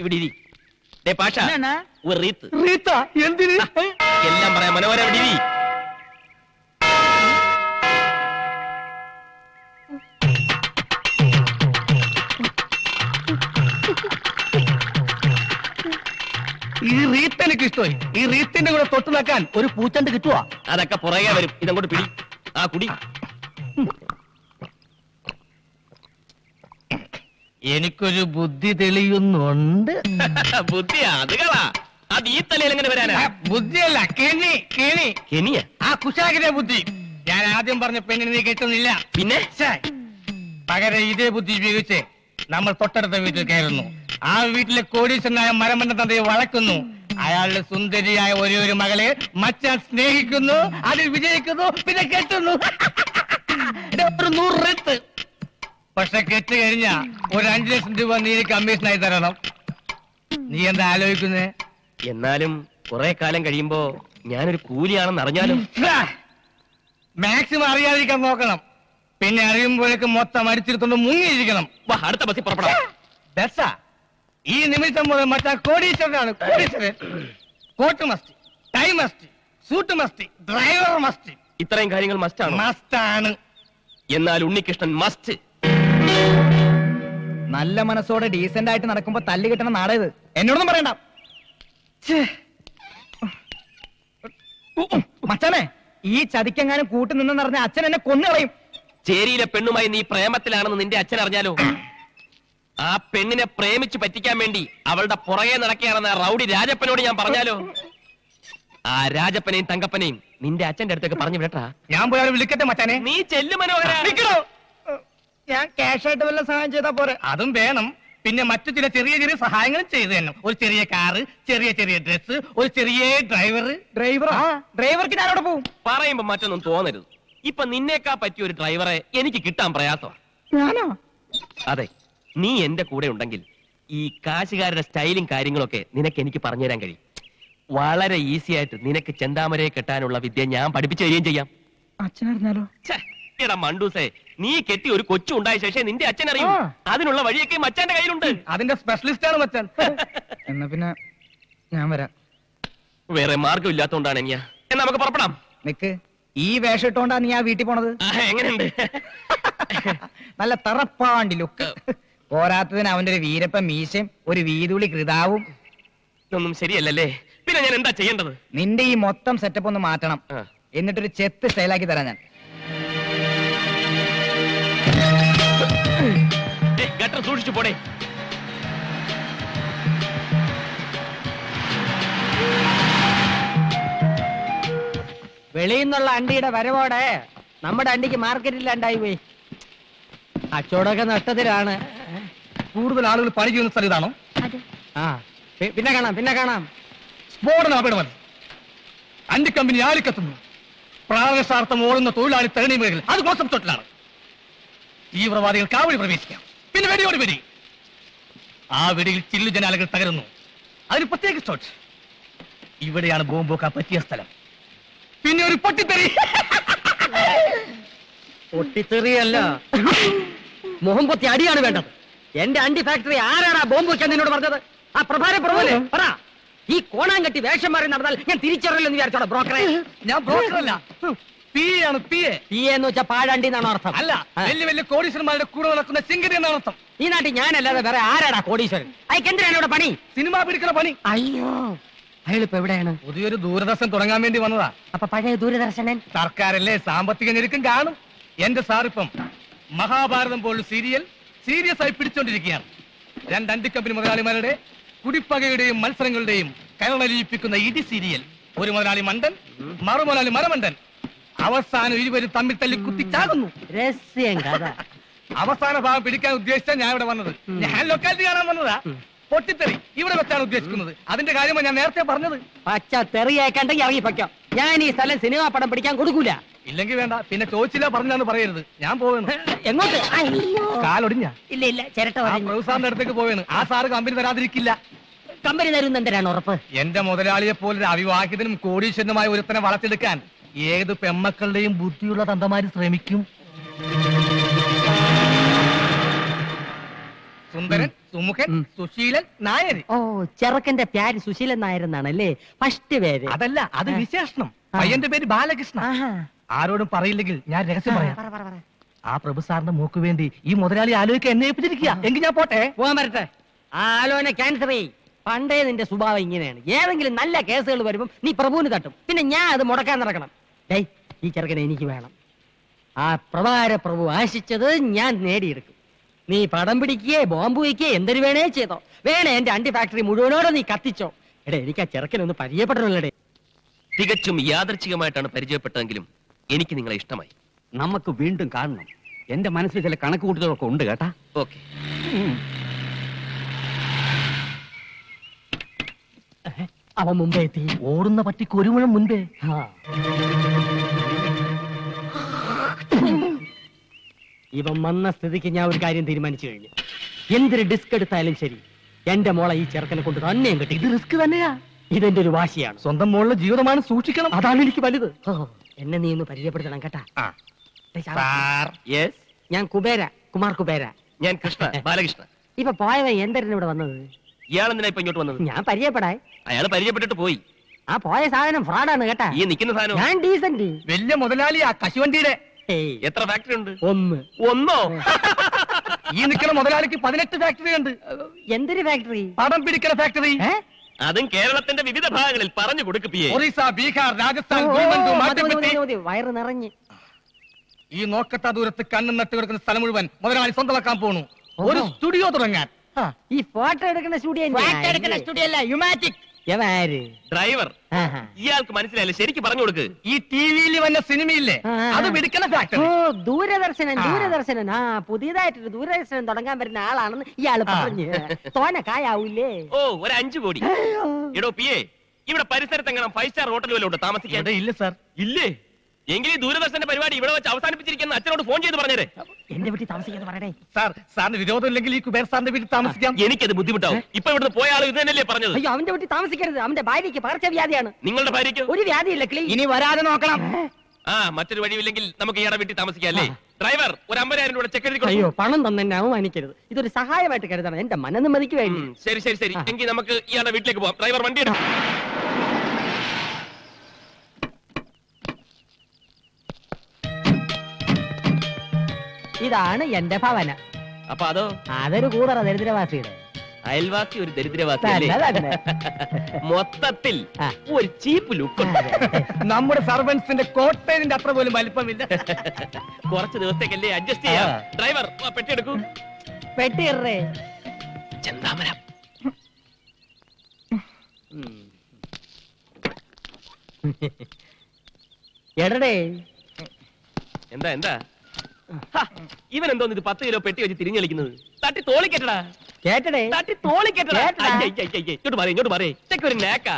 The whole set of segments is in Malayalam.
ഇവിടെ ഇരി. പാഷ ഒരു റീത്ത്. എന്തിന്? എല്ലാം പറയാം. മനോഹര ഇവിടെ ഇരി. ഈ റീത്ത് എനിക്ക് ഇഷ്ടമായി. ഈ റീത്തിന്റെ കൂടെ തൊട്ട് നിൽക്കാൻ ഒരു പൂച്ചണ്ട് കിട്ടുവാ. അതൊക്കെ പുറകെ വരും. ഇതങ്ങോട്ട് പിടി. ആ കുടി. എനിക്കൊരു ബുദ്ധി തെളിയുന്നുണ്ട്. ബുദ്ധി അത് കളാ. അത് ഈ തലയിൽ എങ്ങനെ വരാനാ? ബുദ്ധിയല്ല, കെണി. കെനിയ? ആ കുശാഗിന്റെ ബുദ്ധി. ഞാൻ ആദ്യം പറഞ്ഞ പെണ്ണിനെ നീ കിട്ടുന്നില്ല. പിന്നെ പകരം ഇതേ ബുദ്ധി ഉപയോഗിച്ച് നമ്മൾ തൊട്ടടുത്ത വീട്ടിൽ കയറുന്നു. ആ വീട്ടിലെ കോടീശ്വരനായ മരമണ്ട തന്തയെ വളക്കുന്നു. അയാളുടെ സുന്ദരിയായ ഒരു മകളെ മച്ചാൻ സ്നേഹിക്കുന്നു, അതിൽ വിജയിക്കുന്നു, പിന്നെ കെട്ടുന്നു. ഒരു 100 റെത്ത്. പക്ഷെ കെട്ട് കഴിഞ്ഞാ ഒരു 5 ലക്ഷം രൂപ നീ കമ്മീഷനായി തരണം. നീ എന്താ ആലോചിക്കുന്നേ? എന്നാലും കുറെ കാലം കഴിയുമ്പോ ഞാനൊരു കൂലിയാണെന്ന് അറിഞ്ഞാലും മാക്സിമം അറിയാതിരിക്കാൻ നോക്കണം. പിന്നെ അറിയുമ്പോഴേക്ക് മൊത്തം അടിച്ചിരുത്തോണ്ട് മുങ്ങിയിരിക്കണം. അടുത്ത ബസ്സിൽ പുറപ്പെടാം. ബസ്സാ? ഈ നിമിഷം മുതൽ മറ്റാ കോടീശ്വരനാണ്. കോടീശ്വരൻ. Coat must, tie must, suit must, driver must. ഇത്രയും കാര്യങ്ങൾ മസ്റ്റാണ്. മസ്റ്റാണ്. എന്നാൽ ഉണ്ണികൃഷ്ണൻ മസ്റ്റ്. നല്ല മനസ്സോടെ ഡീസന്റ് ആയിട്ട് നടക്കുമ്പോ തല്ല് കിട്ടണ നാടേത്. എന്നോടൊന്നും പറയണ്ട മച്ചാനെ. ഈ ചതിക്കെങ്ങാനും കൂട്ടു നിന്നെന്ന് പറഞ്ഞ അച്ഛൻ എന്നെ കൊന്നുകളയും. ചേരിയിലെ പെണ്ണുമായി നീ പ്രേമത്തിലാണെന്ന് നിന്റെ അച്ഛൻ അറിഞ്ഞാലോ? ആ പെണ്ണിനെ പ്രേമിച്ച് പറ്റിക്കാൻ വേണ്ടി അവളുടെ പുറകെ നടക്കുകയാണെന്ന് റൗഡി രാജപ്പനോട് ഞാൻ പറഞ്ഞാലോ? ആ രാജപ്പനെയും തങ്കപ്പനെയും നിന്റെ അച്ഛന്റെ അടുത്തേക്ക് പറഞ്ഞു വിടട്ടാ. ഞാൻ പോയാൽ വിളിക്കട്ടെ മച്ചാനെ. നീ ചെല്ലു മനോഹര. ഞാൻ ക്യാഷ് ആയിട്ട് വല്ല സഹായം ചെയ്താ പോരെ? അതും വേണം. പിന്നെ മറ്റു ചില ചെറിയ ചെറിയ സഹായങ്ങളും ചെയ്തു തന്നെ. ഒരു ചെറിയ കാറ്, ചെറിയ ഡ്രസ്, ഒരു ചെറിയ ഡ്രൈവർക്ക് ഞാനവിടെ പോവും. പറയുമ്പോ മറ്റൊന്നും തോന്നരുത്. ഇപ്പൊ നിന്നേക്കാ പറ്റിയ ഒരു ഡ്രൈവറെ എനിക്ക് കിട്ടാൻ പ്രയാസമാണ്. ഞാനോ? അതെ, നീ എന്റെ കൂടെ ഉണ്ടെങ്കിൽ ഈ കാശുകാരുടെ സ്റ്റൈലും കാര്യങ്ങളൊക്കെ നിനക്ക് എനിക്ക് പറഞ്ഞുതരാൻ കഴിയും. വളരെ ഈസി ആയിട്ട് നിനക്ക് ചെന്താമരയെ കെട്ടാനുള്ള വിദ്യ ഞാൻ പഠിപ്പിച്ചു തരികയും ചെയ്യാം. അച്ഛനറിഞ്ഞാലോ? എടാ മണ്ടൂസേ, നീ കെട്ടി ഒരു കൊച്ചു ഉണ്ടായ ശേഷം നിന്റെ അച്ഛൻ അറിയും. അതിനുള്ള വഴിയൊക്കെ മച്ചാന്റെ കയ്യിലുണ്ട്. അതിന്റെ സ്പെഷ്യലിസ്റ്റ് ആണ് മച്ചാൻ. എന്നാ പിന്നെ ഞാൻ വരാം. വേറെ മാർഗം ഇല്ലാത്തോണ്ടാണ് എന്നാ നമുക്ക് പുറപ്പെടാം. നിക്ക്, ഈ വേഷം ഇട്ടോണ്ടാ നീ ആ വീട്ടിൽ പോണത്? എങ്ങനെയുണ്ട്? നല്ല തറപ്പാണ്ടി ലുക്ക്. പോരാത്തതിന് അവന്റെ ഒരു വീരപ്പ മീശയും ഒരു വീതുളി കൃതാവും. ഇതൊന്നും ശരിയല്ലല്ലേ? പിന്നെ ഞാൻ എന്താ ചെയ്യേണ്ടത്? നിന്റെ ഈ മൊത്തം സെറ്റപ്പ് ഒന്ന് മാറ്റണം. എന്നിട്ടൊരു ചെത്ത് സ്റ്റൈലാക്കി തരാം ഞാൻ. ഗട്ടർ സൂക്ഷിച്ചു പോടേ. വെളിയിൽ നിന്നുള്ള അണ്ടിയുടെ വരവോടെ നമ്മുടെ അണ്ടിക്ക് മാർക്കറ്റില്ലാണ്ടായി പോയി. അച്ചോടൊക്കെ നഷ്ടത്തിലാണ്. കൂടുതൽ ആളുകൾ പണി ചെയ്യുന്ന സ്ഥലം ഇതാണോ? ആ, പിന്നെ കാണാം. സ്ഫോടനം അപകടമല്ല. അണ്ടി കമ്പനി ആളിക്കത്തുന്നു. പ്രാണശാർത്ഥം ഓടുന്ന തൊഴിലാളി തരണി മേഖല അത് കോൺസെപ്റ്റോട്ടിലാണ്. തീവ്രവാദികൾ കാവടി പ്രവേശിക്കാം. പിന്നെ വെടിയോട് വെടി. ആ വെടിയിൽ ചില്ലു ജനാലകൾ തകരുന്നു. അതിന് പ്രത്യേക സ്റ്റോട്ട്. ഇവിടെയാണ് ബോംബോക്കാൻ പറ്റിയ സ്ഥലം. പിന്നെ ഒരു പൊട്ടിത്തെറി. പൊട്ടിത്തെറിയല്ല, മുഖം പൊത്തി അടിയാണ് വേണ്ടത്. എന്റെ അണ്ടി ഫാക്ടറി ആരാടാ ബോംബ് വെക്കാൻ നിന്നോട് പറഞ്ഞത്? ആ പ്രഭാരപ്രഭുവല്ലേ? പറ. ഈ കോണാങ്കട്ടി വേഷം മാറി നടന്നാൽ ഞാൻ തിരിച്ചറിയില്ലെന്ന് വിചാരിച്ചോടാ ബ്രോക്കറെ? ഞാൻ ബ്രോക്കറല്ല, പി ആണ്. പി എന്ന് വെച്ചാൽ പാഴാണ്ടി എന്നാണ് അർത്ഥം. അല്ല, വലിയ വലിയ കോടീശ്വരന്മാരുടെ കൂടെ നടക്കുന്ന ചിങ്കരി എന്നാണ് അർത്ഥം. ഈ നാട്ടിൽ ഞാനല്ലാതെ വേറെ ആരാടാ കോടീശ്വരൻ? അയക്കെന്തിനാണ് ഇവിടെ പണി? സിനിമ പിടിക്കുന്ന പണി. അയ്യോ, അയാളിപ്പോ എവിടെയാണ്? പുതിയൊരു ദൂരദർശൻ തുടങ്ങാൻ വേണ്ടി വന്നതാ. അപ്പൊ പഴയ ദൂരദർശനൻ സർക്കാരല്ലേ, സാമ്പത്തിക ഞെരുക്കം കാണും. എന്റെ സാറിപ്പം മഹാഭാരതം പോലുള്ള സീരിയസ് ആയി പിടിച്ചോണ്ടിരിക്കുകയാണ്. 2 അണ്ടി കമ്പനി മുതലാളിമാരുടെ കുടിപ്പകയുടെയും മത്സരങ്ങളുടെയും കരളലിയിപ്പിക്കുന്ന ഇടി സീരിയൽ. ഒരു മുതലാളി മണ്ടൻ, മറുമുതലാളി മരമണ്ടൻ. അവസാനം ഇരുവരും തമ്മിൽ തല്ലി കുത്തിച്ചാകുന്നു. അവസാന ഭാഗം പിടിക്കാൻ ഉദ്ദേശിച്ച ഞാൻ ഇവിടെ വന്നത്. ഞാൻ ലൊക്കാലിറ്റി കാണാൻ വന്നതാ. പൊട്ടിത്തെറി ഇവിടെ വെച്ചാണ് ഉദ്ദേശിക്കുന്നത്. അതിന്റെ കാര്യമാണ് ഞാൻ നേരത്തെ പറഞ്ഞത്. പച്ച തെറിയേക്കണ്ടെങ്കിൽ ഇറങ്ങിപ്പയ്ക്കാം. ഞാൻ ഈ സ്ഥലം സിനിമാ പടം പിടിക്കാൻ കൊടുക്കൂല. ഇല്ലെങ്കിൽ വേണ്ട, പിന്നെ ചോദിച്ചില്ല പറഞ്ഞാന്ന് പറയരുത്. ഞാൻ പോവുന്നു. എങ്ങോട്ട്? കാലൊടിഞ്ഞ? ഇല്ല, ചിരട്ട പ്രൊഫസറിന്റെ അടുത്തേക്ക് പോവുന്നു. ആ സാറ് കമ്പനി തരാതിരിക്കില്ല. കമ്പനി തരുന്നെന്തിനാണ് ഉറപ്പ്? എന്റെ മുതലാളിയെ പോലൊരു അവിവാഹിതനും കോടീശ്വരനുമായ ഒരുത്തനെ വളർത്തിയെടുക്കാൻ ഏത് പെമ്മക്കളുടെയും ബുദ്ധിയുള്ള തന്തമാര് ശ്രമിക്കും. സുന്ദരൻ, സുമുഖൻ, സുശീലൻ, നായര്. ഓ, ചെറുക്കന്റെ പേര് സുശീലൻ നായരെന്നാണല്ലേ ഫസ്റ്റ് പേര്? അതല്ല, അത് വിശേഷണം. പയ്യന്റെ പേര് ബാലകൃഷ്ണ. ആഹാ. ആരോടും പറയില്ലെങ്കിൽ ഞാൻ രഹസ്യം പറയാം. പറ, പറ, പറ. ആ പ്രഭു സാറിന്റെ മോക്ക് വേണ്ടി ഈ മുതലാളി ആലോചിക്കാൻ എന്നെ ഏൽപ്പിച്ചിരിക്കുക. എങ്കിൽ ഞാൻ പോട്ടെ. പോകാൻ വരട്ടെ. ആ ആലോചന ക്യാൻസർ ചെയ്. പണ്ടേ നിന്റെ സ്വഭാവം ഇങ്ങനെയാണ്. ഏതെങ്കിലും നല്ല കേസുകൾ വരുമ്പം നീ പ്രഭുവിന് തട്ടും, പിന്നെ ഞാൻ അത് മുടക്കാൻ നടക്കണം. ഡേയ്, ഈ ചെറുക്കനെ എനിക്ക് വേണം. ആ പ്രഭാര പ്രഭു ആശിച്ചത് ഞാൻ നേടിയെടുക്കും. നീ പടം പിടിക്കുകയെ ബോംബ് വയ്ക്കുകയെ എന്തൊരു വേണേ ചെയ്തോ. വേണേ എന്റെ അണ്ടി ഫാക്ടറി മുഴുവനോടെ നീ കത്തിച്ചോ. എടേ, എനിക്ക് ആ ചെറുക്കനൊന്ന് പരിചയപ്പെടണല്ലേ. തികച്ചും യാദർച്ഛികമായിട്ടാണ് പരിചയപ്പെട്ടതെങ്കിലും എനിക്ക് നിങ്ങളെ ഇഷ്ടമായി. നമുക്ക് വീണ്ടും കാണണം. എന്റെ മനസ്സിൽ ചില കണക്ക് കൂട്ടുകളൊക്കെ ഉണ്ട് കേട്ടാ. ഓക്കെ. അവൻ മുമ്പേ എത്തി. ഓടുന്ന പട്ടിക്ക് ഒരു മുഴം മുൻപേ. ആ. ഇവൻ വന്ന സ്ഥിതിക്ക് ഞാൻ ഒരു കാര്യം തീരുമാനിച്ചു കഴിഞ്ഞു. എന്തൊരു ഡിസ്ക് എടുത്താലും ശരി, എന്റെ മോളെ ഈ ചെറുക്കനെ കൊണ്ട് തന്നെയും കിട്ടി. ഇത് റിസ്ക് തന്നെയാ. ഇതെന്റെ ഒരു വാശിയാണ്. സ്വന്തം മോളുടെ ജീവിതമാണ്, സൂക്ഷിക്കണം. അതാണ് എനിക്ക് വലുത്. ഓ, എന്നെ നീ ഒന്ന് പരിചയപ്പെടുത്തണം കേട്ടാ. ഡേയ് ശാന്ത, യെസ്. ഞാൻ കുമാർ കുബേര. ഞാൻ കൃഷ്ണ, ബാലകൃഷ്ണ. ഇപ്പൊ പോയവൻ എന്തിനാ ഇവിടെ വന്നത്? ഇയാൾ എന്തിനാ ഇപ്പൊ ഇങ്ങോട്ട് വന്നത്? ഞാൻ പരിചയപ്പെടാൻ. അയാൾ പരിചയപ്പെട്ടിട്ട് പോയി. ആ പോയ സാധനം ഫ്രോഡാണ് കേട്ടാ. ഈ നിൽക്കുന്ന സാധനം ഞാൻ ഡീസന്റ്. വലിയ മുതലാളിയാ, കശുവണ്ടിയുടെ. ഏയ്, എത്ര ഫാക്ടറി ഉണ്ട്? ഒന്നോ? ഈ നിൽക്കുന്ന മുതലാളിക്ക് 18 ഫാക്ടറി ഉണ്ട്. എന്തൊരു ഫാക്ടറി? പടം പിടിക്കുന്ന ഫാക്ടറി. അതും കേരളത്തിന്റെ വിവിധ ഭാഗങ്ങളിൽ പറഞ്ഞു കൊടുക്കുക. ഒറീസ, ബീഹാർ, രാജസ്ഥാൻ, ഗുൽബർഗ, മധ്യപ്രദേശ്. വയറ് നിറഞ്ഞ്. ഈ നോക്കത്താ ദൂരത്ത് കണ്ണും നട്ട് കിടക്കുന്ന സ്ഥലം മുഴുവൻ മുതലാളി സ്വന്തമാക്കാൻ പോണു. ഒരു സ്റ്റുഡിയോ തുടങ്ങാൻ. ഈ ഫോട്ടോ എടുക്കുന്ന സ്റ്റുഡിയോ സ്റ്റുഡിയോ അല്ല, യുമാറ്റിക്. ഡ്രൈവർ, ഇയാൾക്ക് മനസ്സിലായില്ല, ശരിക്കും പറഞ്ഞു കൊടുക്ക്. ഈ ടിവിയിൽ വന്ന സിനിമയില്ലേ, അത് പിടിക്കുന്ന ഓ, ഫാക്ടറി. ദൂരദർശനൻ. ആ, പുതിയതായിട്ടൊരു ദൂരദർശനം തുടങ്ങാൻ വരുന്ന ആളാണെന്ന് ഇയാള് പറഞ്ഞു. തോന കായാവൂലേ? ഓ, ഒരു 5 കോടി. എടോ പിയെ, ഇവിടെ പരിസരത്ത് എങ്ങനെ 5 സ്റ്റാർ ഹോട്ടൽ വല്ലതും ഉണ്ടോ താമസിക്കാൻ? ഇവിടെ ഇല്ല സാർ. ഇല്ലേ? എങ്കിൽ ഈ ദൂരദർശന്റെ പരിപാടി ഇവിടെ വെച്ച് അവസാനിപ്പിച്ചിരിക്കുന്ന അച്ഛനോട് ഫോൺ ചെയ്ത് പറഞ്ഞേരെ. എന്റെ വീട്ടിൽ താമസിക്കാന്ന് പറയണേ. സാറിന് വിരോധം ഇല്ലെങ്കിൽ ഈ കുബേർ സാറിന്റെ വീട്ടിൽ താമസിക്കാം. എനിക്കത് ബുദ്ധിമുട്ടാവും. ഇപ്പൊ ഇവിടുന്ന് പോയ ആൾ ഇത് തന്നെയല്ലേ പറഞ്ഞത്? അയ്യോ, അവന്റെ വീട്ടിൽ താമസിക്കരുത്. അവന്റെ ഭാര്യയ്ക്ക് പകർച്ചവ്യാധിയാണ്. നിങ്ങളുടെ ഭാര്യയ്ക്ക് ഒരു വ്യാധിയില്ല. ഇനി വരാതെ നോക്കണം. ആ, മറ്റൊരു വഴിയില്ലെങ്കിൽ നമുക്ക് ഇയാളുടെ വീട്ടിൽ താമസിക്കാം അല്ലേ? ഡ്രൈവർ, ഒരു 50,000 രൂപ ചെക്ക് എഴുതി അയ്യോ, കൊടുക്കൂ. പണം തന്നെ എന്നെ അവമാനിക്കരുത്. ഇതൊരു സഹായമായിട്ട് കരുതണം, എന്റെ മനനിമ്മതിക്ക് വേണ്ടി. ശരി ശരി ശരി, എങ്കിൽ നമുക്ക് ഇയാളുടെ വീട്ടിലേക്ക് പോവാം. ഡ്രൈവർ, വണ്ടി എടുക്കും. ഇതാണ് എന്റെ ഭവന. അപ്പൊ അതോ? അതൊരു കൂതറ ദരിദ്രവാസിയുടെ. അയൽവാസി ഒരു ദരിദ്രവാസി അല്ലേ? തന്നെ. മൊത്തത്തിൽ ആ. ഒരു ചീപ്പ് ലുക്ക്. നമ്മുടെ സർവൻസിന്റെ കോട്ടയിന്റെ അത്ര പോലും വലിപ്പമില്ല. കുറച്ച് ദിവസത്തേക്കല്ലേ അഡ്ജസ്റ്റ് ചെയ്യാം. ഡ്രൈവർ, പെട്ടി എടുക്കൂ. പെട്ടിറേ. ചെന്താമരം. എടടേ, എന്താ എന്താ? ഇവൻ എന്തോന്ന് ഇത് 10 കിലോ പെട്ടി വെച്ച് തിരിഞ്ഞളിക്കുന്നത്? തട്ടി തോളിക്കെട്ടടാ. കേട്ടടേ. തട്ടി തോളിക്കെട്ടടാ. കേട്ടടാ. ഇങ്ങോട്ട് പറയേ. ഇതൊക്കെ ഒരു നേക്കാ.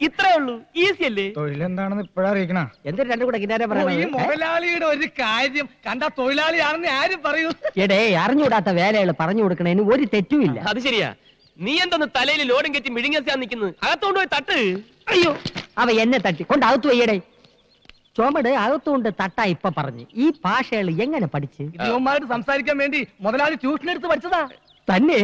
ഇത്രേ ഉള്ളൂ. ഈസി അല്ലേ? തൊഴിലെന്താണെന്ന് ഇപ്പോഴറിയിക്കണ. എന്തൊരു രണ്ടും കൂടെ കിട്ടാരെ ഈ പറയണത്? മുതലാളിയുടെ ഒരു കാര്യം കണ്ട തൊഴിലാളിയാണെന്ന് ആരും പറയൂ. എടേ, അറിഞ്ഞുകൂടാത്ത വേലകൾ പറഞ്ഞു കൊടുക്കണേന് ഒരു തെറ്റുമില്ല. അത് ശരിയാ. നീ എന്തോന്ന് തലയിൽ ലോഡും കെറ്റി മിഴുങ്ങിയാ നിൽക്കുന്നത്? അകത്തോണ്ട് പോയി തട്ട്. അയ്യോ, അവ എന്നെ തട്ടി കൊണ്ട് അകത്തു വയ്യടേ. ചുമട് അകത്തുകൊണ്ട് തട്ടാ ഇപ്പൊ പറഞ്ഞു. ഈ ഭാഷകൾ എങ്ങനെ പഠിച്ച്? ഇവന്മാരോട് സംസാരിക്കാൻ വേണ്ടി മുതലാളി ട്യൂഷൻ എടുത്ത് പഠിച്ചതാ തന്നെ?